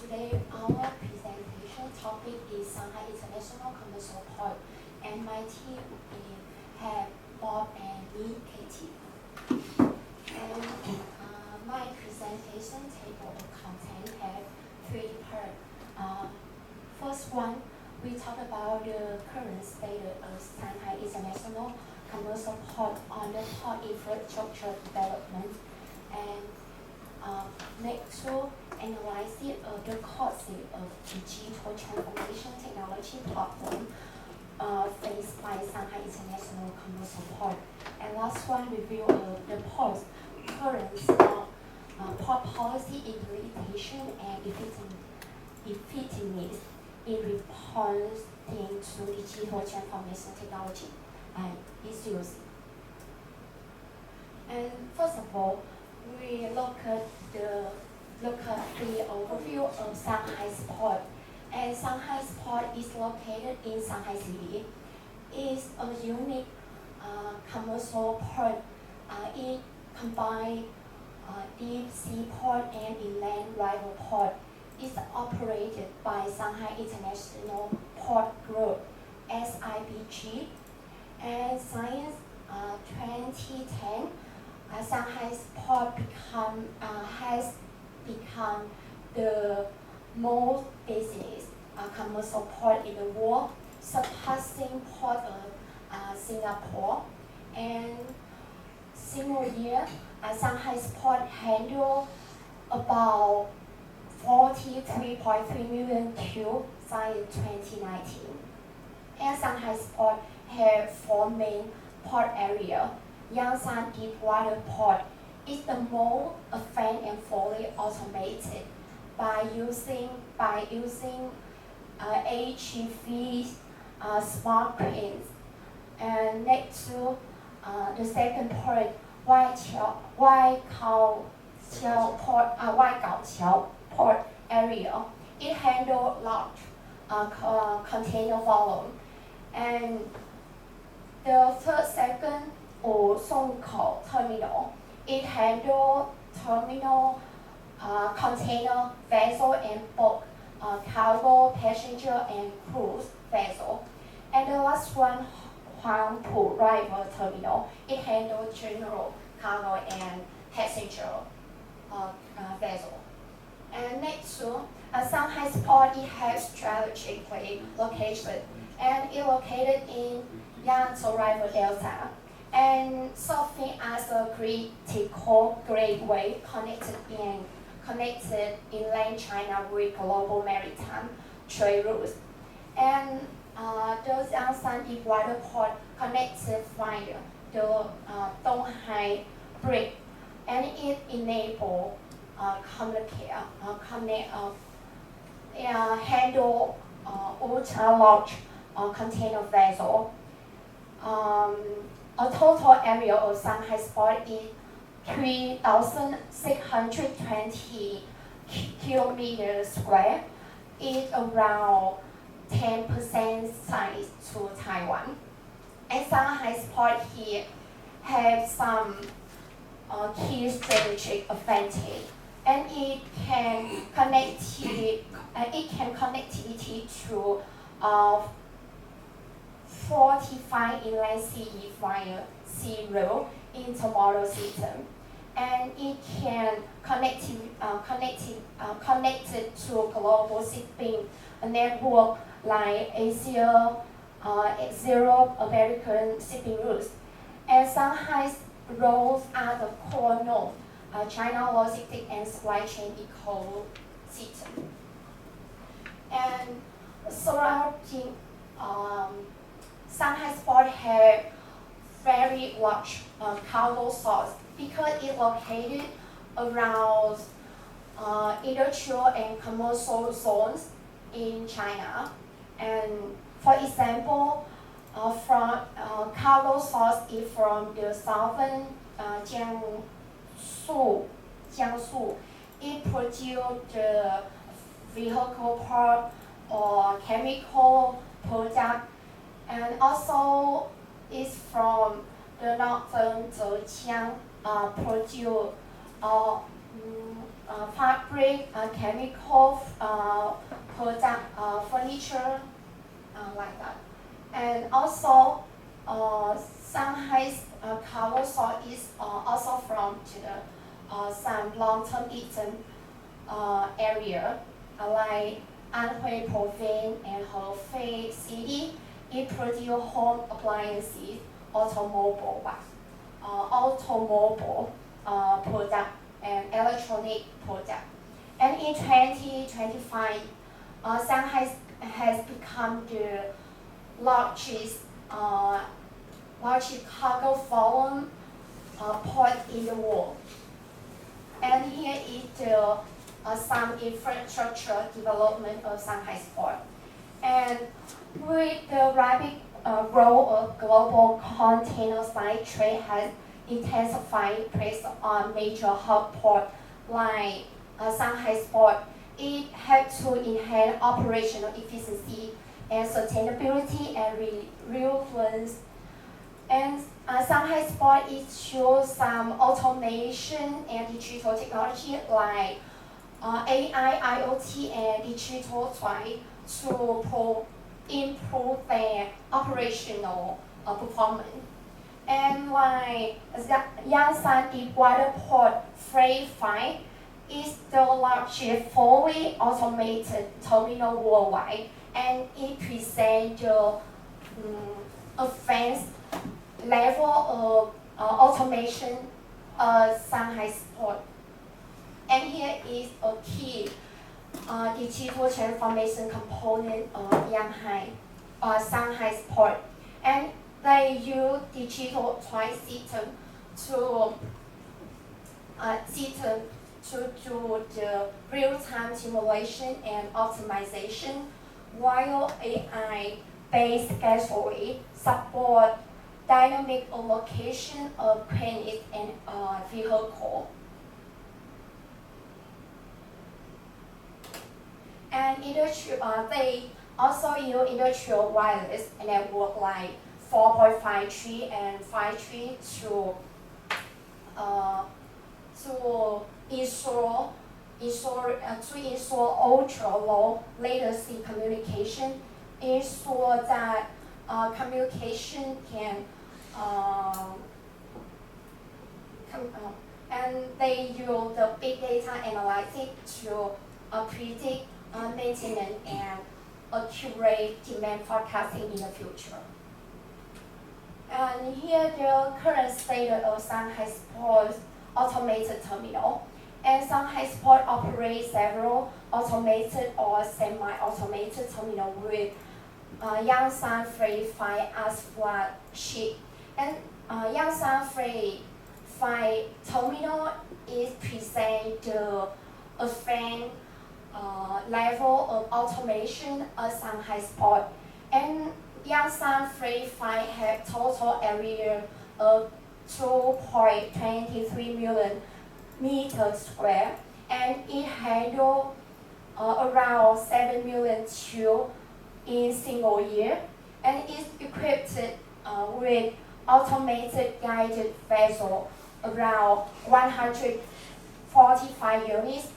Today our presentation topic is Shanghai International Commercial Port, and my team have Bob and me, Katie. And my presentation table of content have 3 parts. First one, we talk about the current status of Shanghai International Commercial Port on the port infrastructure development, and next to analysis of the causes of digital transformation technology platform faced by Shanghai International Commercial Port. And last one, review of the port's current port policy implementation and effectiveness in response to digital transformation technology issues. And first of all, we look at the overview of Shanghai's port. And Shanghai's port is located in Shanghai City. It's a unique commercial port. It combines deep sea port and inland river port. It's operated by Shanghai International Port Group, SIPG. And since 2010, Shanghai's port has become the most business commercial port in the world, surpassing port of Singapore. And single year, Shanghai's port handled about 43.3 million TEU since 2019. And Shanghai's port has 4 main port areas. Yangsan Deepwater Port is the most advanced and fully automated by using HEV smart cranes. And next to the second port, Waigaoqiao Port area, it handles large container volume. And the second Songkou terminal, it handles terminal, container vessel and bulk cargo, passenger and cruise vessel. And the last one, Huangpu River Terminal, it handles general cargo and passenger vessel. And next to Shanghai's port, it has strategically location, and it located in Yangtze River Delta, and serving as a critical gateway connected inland China with global maritime trade routes. And the Yangsan Deepwater Port connected via the Donghai Bridge, and it enables handle ultra large container vessel. A total area of Shanghai's port is 3,620 kilometers square. It's around 10% size to Taiwan. And Shanghai's port here has some key strategic advantage, and it can connectivity to 45 inland sea via sea rail intermodal system, and it can connected to global shipping network like Asia, Europe, American shipping routes. And Shanghai's roles are the core node, China logistics and supply chain ecosystem. And surrounding Shanghai's port has very large cargo source because it's located around industrial and commercial zones in China. And for example, from cargo source is from the southern Jiangsu. It produces the vehicle part or chemical product, and also is from the northern Zhejiang, produce fabric, chemical product, furniture, like that. And also, Shanghai's cargo source is also from some long-term eastern area, like Anhui Province and Hefei City. It produces home appliances, automobile product, and electronic product. And in 2025, Shanghai has become the largest cargo volume port in the world. And here is the some infrastructure development of Shanghai's port. And with the rapid growth of global container side trade has intensified based on major hub port like Shanghai's port, it had to enhance operational efficiency and sustainability and resilience. And Shanghai's port shows some automation and digital technology like AI, IoT, and digital twine to improve their operational performance. And like Yangsan Deepwater Port Freight 5 is the largest fully automated terminal worldwide, and it presents the advanced level of automation of Shanghai's port. And here is a key digital transformation component of Shanghai's port. And they use digital twin system to do the real-time simulation and optimization, while AI-based scheduling support dynamic allocation of cranes and vehicle. And they also use industrial wireless network like 4.53 and 5G to install ultra-low latency communication, ensure that communication can and they use the big data analytics to predict maintenance and accurate demand forecasting in the future. And here the current status of Shanghai's port automated terminal. And Shanghai's port operates several automated or semi-automated terminals with Yangsan Freight 5 as flagship. And Yangsan Freight 5 terminal is present the advanced level of automation of Shanghai's port. And Yangsan Freight 5 have total area of 2.23 million meters square, and it handles around 7 million TEU in single year, and is equipped with automated guided vessel around 145 units,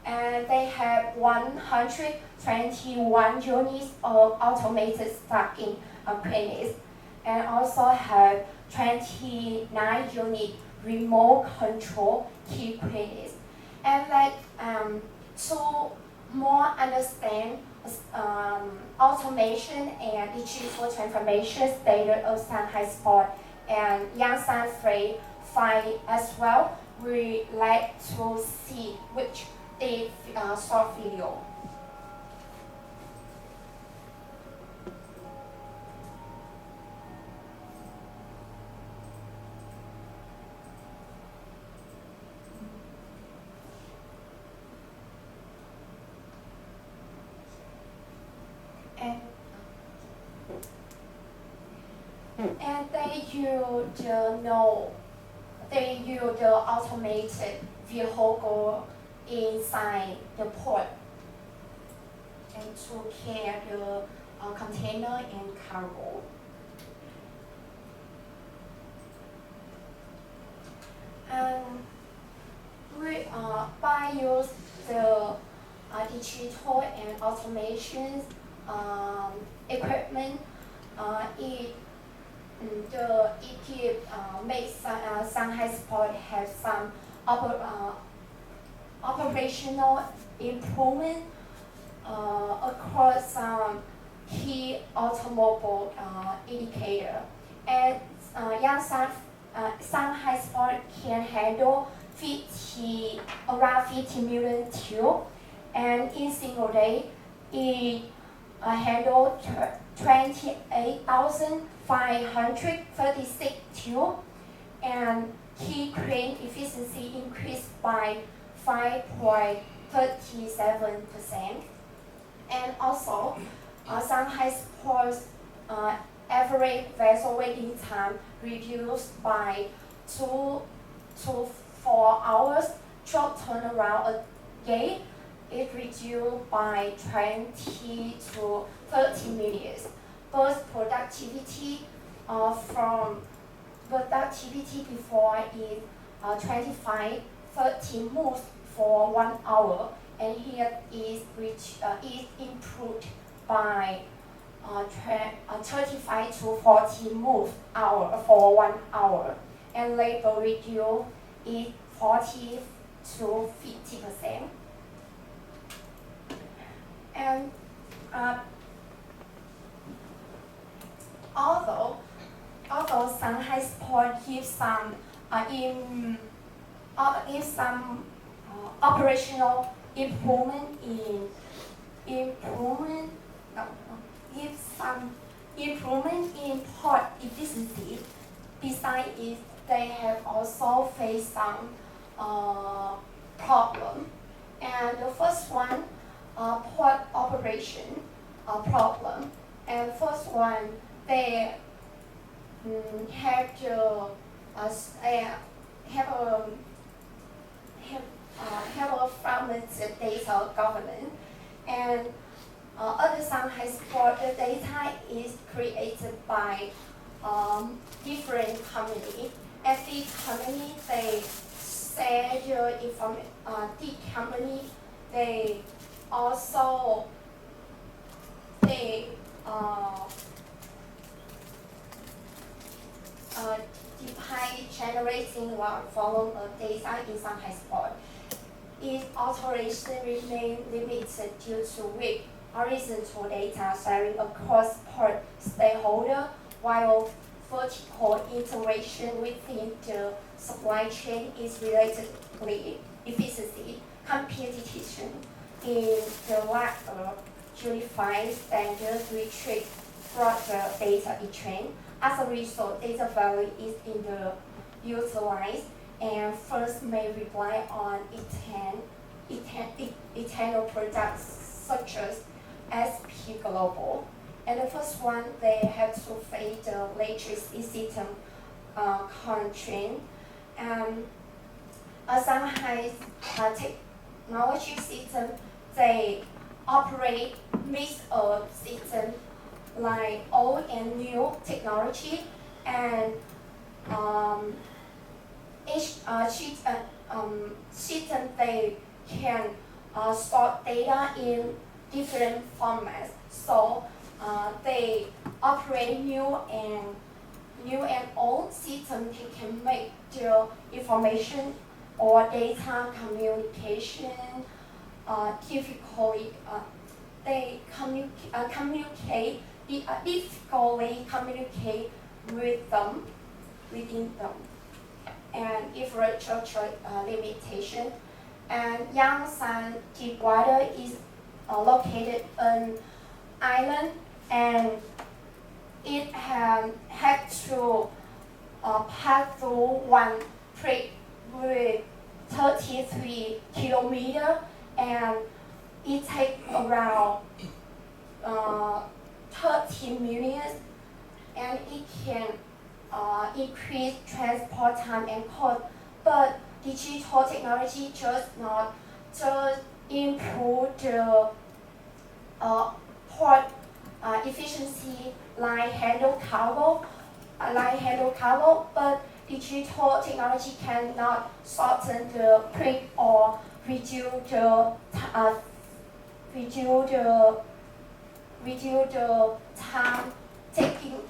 and they have 121 units of automated stacking cranes, and also have 29 units remote control key cranes. And to more understand automation and digital transformation status of Shanghai's port and Yangsan Freight 5 as well, we like to see which the short video. And they use the automated vehicle inside the port and to carry the container and cargo. And by use the digital and automation equipment. It makes Shanghai's port have some operational improvement across some key automobile indicator. And Shanghai's port can handle around 50 million tubes, and in single day, it handled 28,536 tubes, and key crane efficiency increased by 5.37%. And also, Shanghai's port's average vessel waiting time reduced by 2 to 4 hours. Short turnaround a day, it reduced by 20 to 30 minutes. Both productivity before is 25-30 moves for 1 hour, and here is improved by 35 to 40 moves for 1 hour, and labor reduced is 40 to 50%. And although Shanghai's port gives some operational improvement gives some improvement in port efficiency. Besides it, they have also faced some problem. And the first one, port operation problem. And first one, they have to have a fragmented data governance, and other Shanghai's port, the data is created by different companies. Every company they share the information. The company they also define generating one volume of data in Shanghai's port. Its authorization remains limited due to weak horizontal data sharing across port stakeholders, while vertical integration within the supply chain is relatively efficiency. Competition in the lack of unified standards restrict broader data exchange. As a result, data value is underutilized, and firms may rely on internal products such as SP Global. And the first one, they have to face the latest system constraint. Shanghai's technology system, they operate mix of systems like old and new technology, and each system they can store data in different formats. So they operate new and old systems. They can make the information or data communication difficultly. They difficultly communicate within them, and infrastructure limitation. And Yangtze Deepwater is located on island, and it had to pass through one creek with 33 kilometers, and it takes around 30 minutes, and it can increase transport time and cost. But digital technology just improve the port efficiency, like handle cargo, but digital technology cannot shorten the creek or reduce the time taking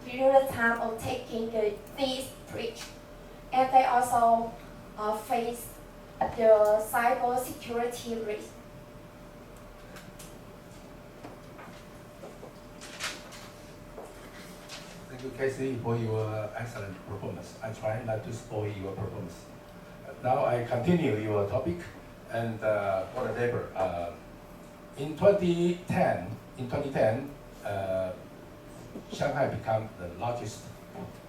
reduce the time of taking this bridge, and they also face the cyber security risk. Thank you, Casey, for your excellent performance. I try not to spoil your performance. Now I continue your topic, and for the labor. In 2010, Shanghai became the largest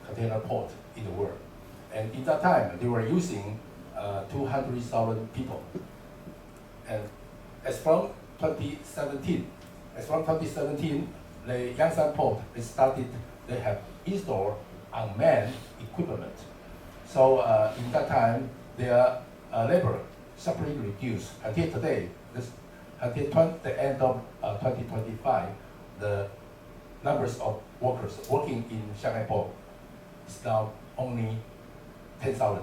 container port in the world, and in that time they were using 200,000 people. And as from 2017, the Yangsan port they have installed unmanned equipment. So in that time, their labor sharply reduced. Until today, until the end of 2025, the numbers of workers working in Shanghai port is now only 10,000.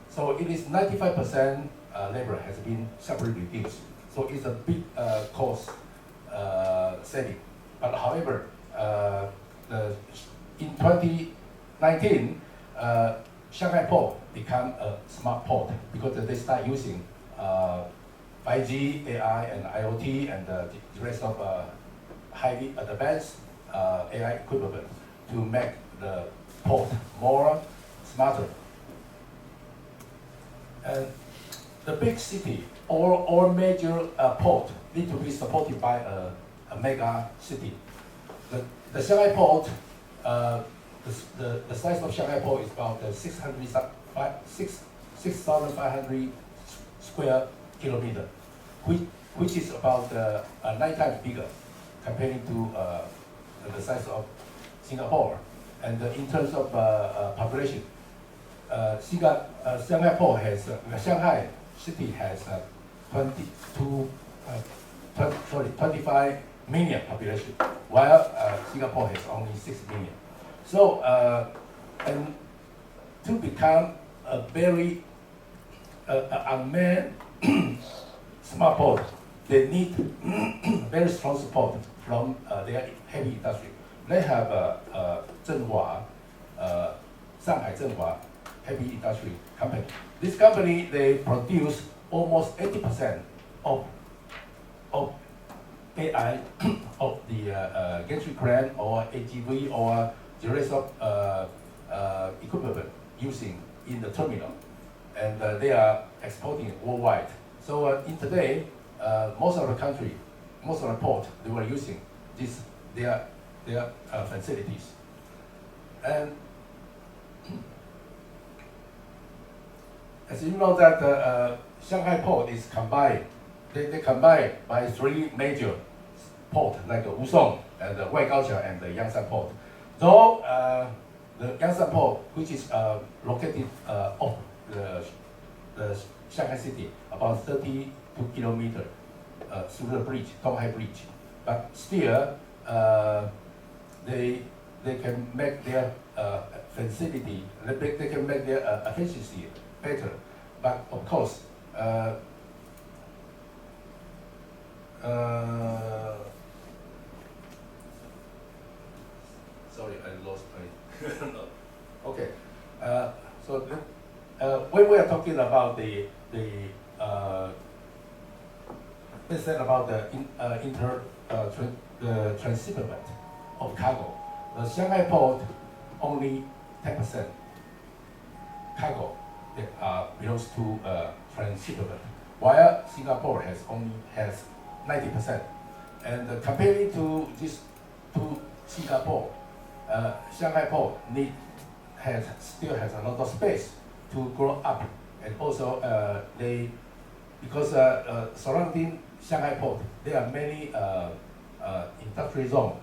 So it is 95% labor has been sharply reduced. So it's a big cost saving. But however, in 2019, Shanghai port became a smart port because they start using 5G, AI, and IoT, and the rest of highly advanced AI equipment to make the port more smarter. And the big city or major port need to be supported by a mega city. The Shanghai port, the size of Shanghai port is about 6,500 square kilometer, which is about 9 times bigger comparing to the size of Singapore. And in terms of population, Shanghai port has Shanghai city has 25 million population, while Singapore has only 6 million. So, and to become a very unmanned smart port, they need very strong support from their heavy industry. They have Zhenhua, Shanghai Zhenhua heavy industry company. This company, they produce almost 80% of AI of the gantry crane or AGV or the rest of equipment using in the terminal, and they are exporting worldwide. So in today, most of the country, most of the port, they were using their facilities. And as you know that Shanghai port is combined, they combined by 3 major ports like Wusong and Waigaoqiao and the Yangsan port. Though the Yangsan port, which is located off the Shanghai city, about 32 kilometers through the bridge, Donghai Bridge, but still they can make their facility, they can make their efficiency better. But of course, sorry, I lost my. Okay, so when we are talking about the let's say about the transshipment of cargo. The Shanghai port only 10% cargo that belongs to transshipment, while Singapore has 90%. And comparing to these two Singapore, Shanghai port still has a lot of space to grow up, and also because surrounding Shanghai port, there are many industry zones.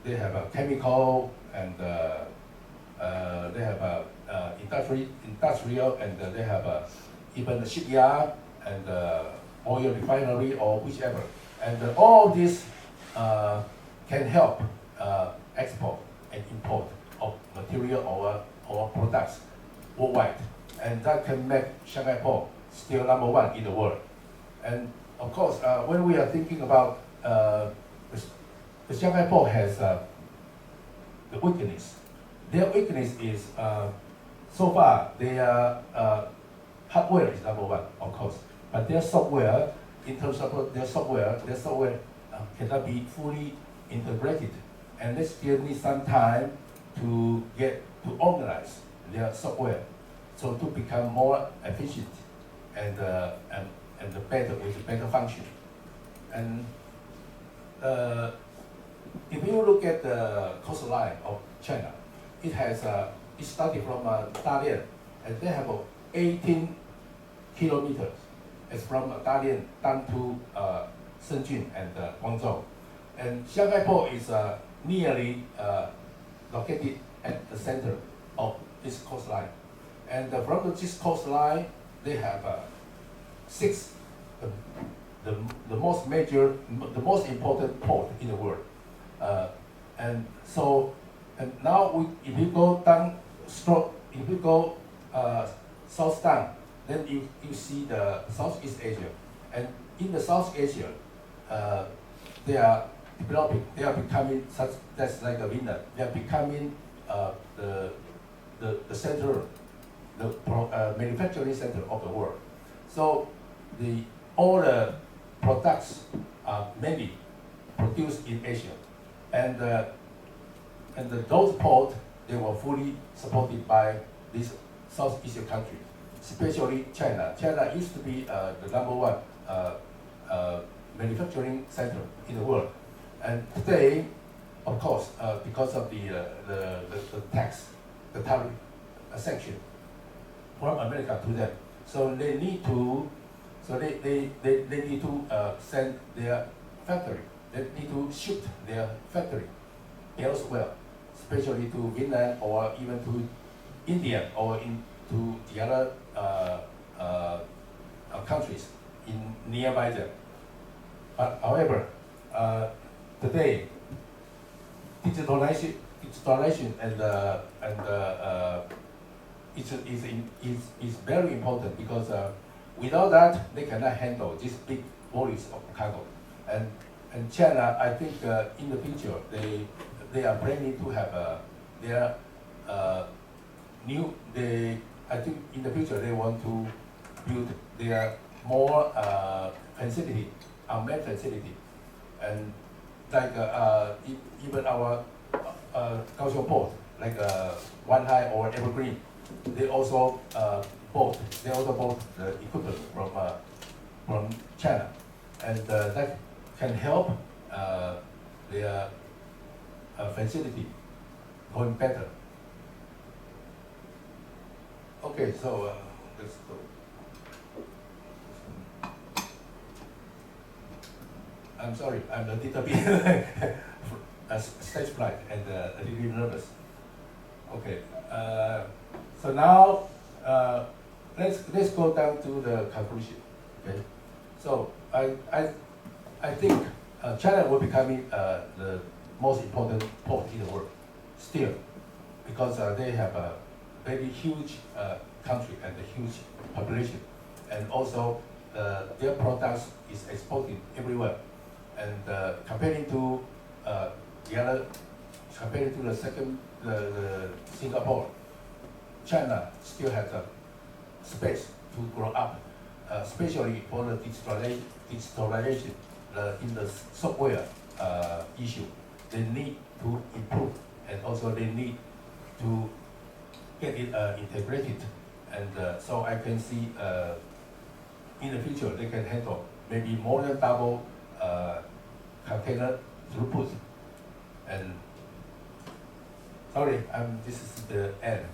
They have a chemical and they have a industrial, and they have even a shipyard and oil refinery or whichever. And all this can help export and import of material or products worldwide, and that can make Shanghai port still number one in the world. And of course, when we are thinking about the Shanghai port has the weakness. Their weakness is so far their hardware is number one, of course, but their software, in terms of their software cannot be fully integrated, and they still need some time to organize their software, so to become more efficient and better with better function. And if you look at the coastline of China, it has it started from Dalian, and they have 18 kilometers. It's from Dalian down to Shenzhen and Guangzhou. And Shanghai Port is nearly located at the center of this coastline. And from this coastline, they have six, the most major, the most important port in the world. And now if you go down, if you go south down, then you see the Southeast Asia. And in the South Asia, they are developing, they are becoming such, that's like a winner. They are becoming the center, the manufacturing center of the world. So all the products are mainly produced in Asia. And those ports, they were fully supported by this Southeast Asian country, especially China. China used to be the number one manufacturing center in the world. And today, of course, because of the tax, the tariff sanction from America to them, so they need to, they need to send their factory, they need to shift their factory elsewhere, especially to Vietnam or even to India or into the other countries in nearby them. But however, today, digitalization and is very important, because without that they cannot handle these big volumes of cargo. And China, I think in the future they are planning to have their I think in the future they want to build their more facility, unmanned facility, and like even our Kaohsiung port, like Shanghai or Evergreen, they also bought the equipment from China, and that can help their facility going better. Okay, so let's go. I'm sorry, I'm a little bit stage fright and a little bit nervous. Okay, so now let's go down to the conclusion. Okay, so I think China will become the most important port in the world still, because they have a very huge country and a huge population, and also their products is exported everywhere. And comparing to the Singapore, China still has a space to grow up, especially for the digitalization in the software issue. They need to improve, and also they need to get it integrated. And so I can see in the future they can handle maybe more than double container throughput. And sorry, this is the end.